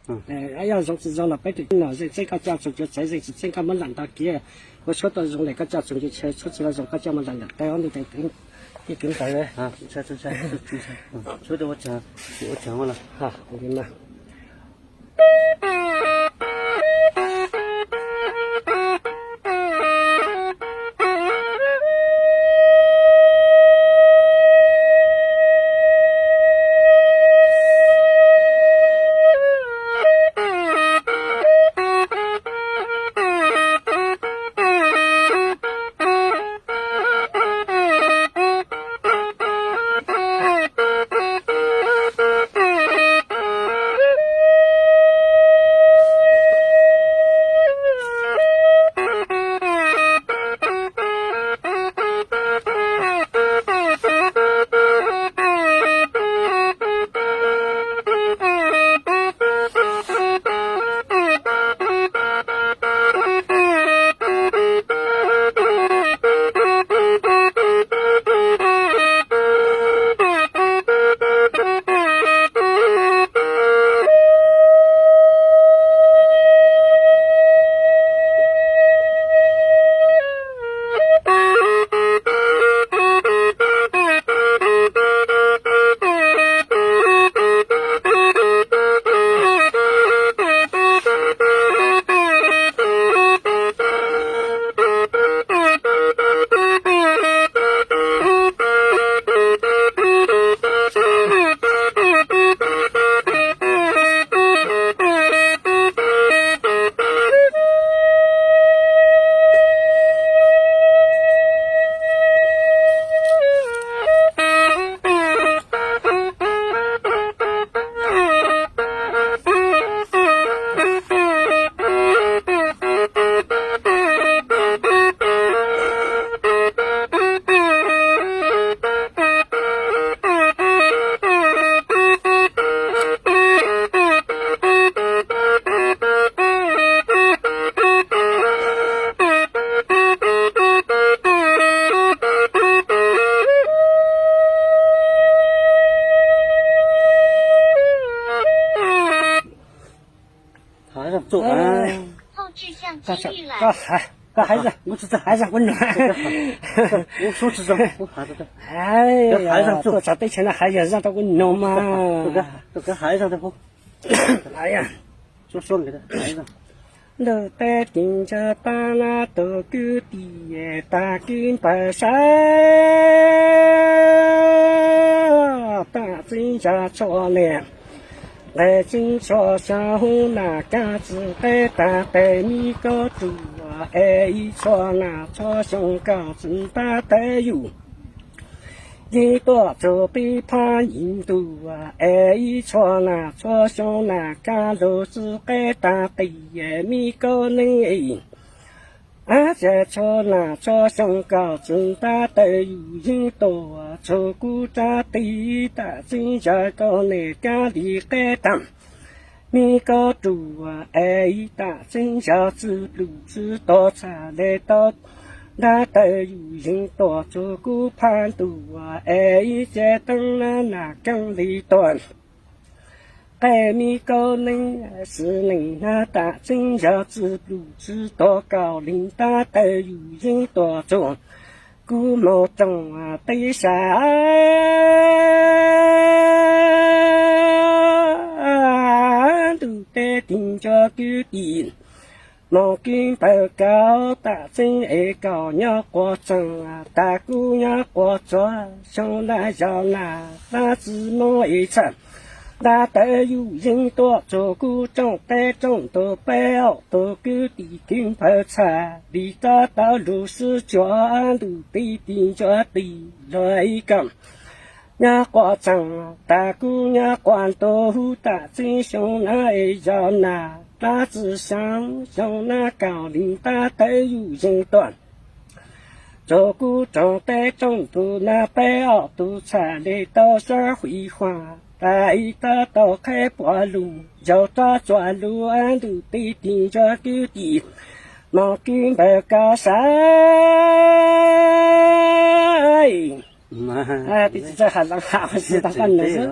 哎呀，用了摆对了，这个家族就这人是这个么难到给，我说到用那个家族就出去了，用个家么难的，带我们带跟，你跟带嘞啊，这，说的我讲完了哈，我跟嘛。做后置相机预览。孩子，我这孩子温暖。我说是这，我孩子的。哎呀，做啥对钱的孩子让他温暖嘛？都跟孩子的不。哎呀，说你的孩子。老白顶着把那豆沟地大根白山，大真家做呢。来今朝小红那杆子白大白米糕煮啊，一撮那撮香糕真大带油，一朵做背pan印度啊，一撮那撮香那杆肉是白大白米糕呢。这撮那撮香糕真大带油印度啊，做古扎地大真家糕呢咖喱海胆，米糕煮啊，一大真家子卤子多茶来到那带油印度做古盘肚啊，一节灯那更里端。米糕呢是人那大真要知不知多高领大带有人多重古毛中啊对下都得顶着个地毛根不高大真爱高鸟过正啊大姑娘过着上来要那只毛一层那带有人多做古装带种都白袄都个地根泡茶离家到路是转路被顶着地来讲那过程大姑娘关都大真凶那要那只想用那高领大带有人短做古装带种都那白袄都茶来到社会化一大道开柏路，要抓路安路被顶着个地，毛根不高山。这还能好是他干的是。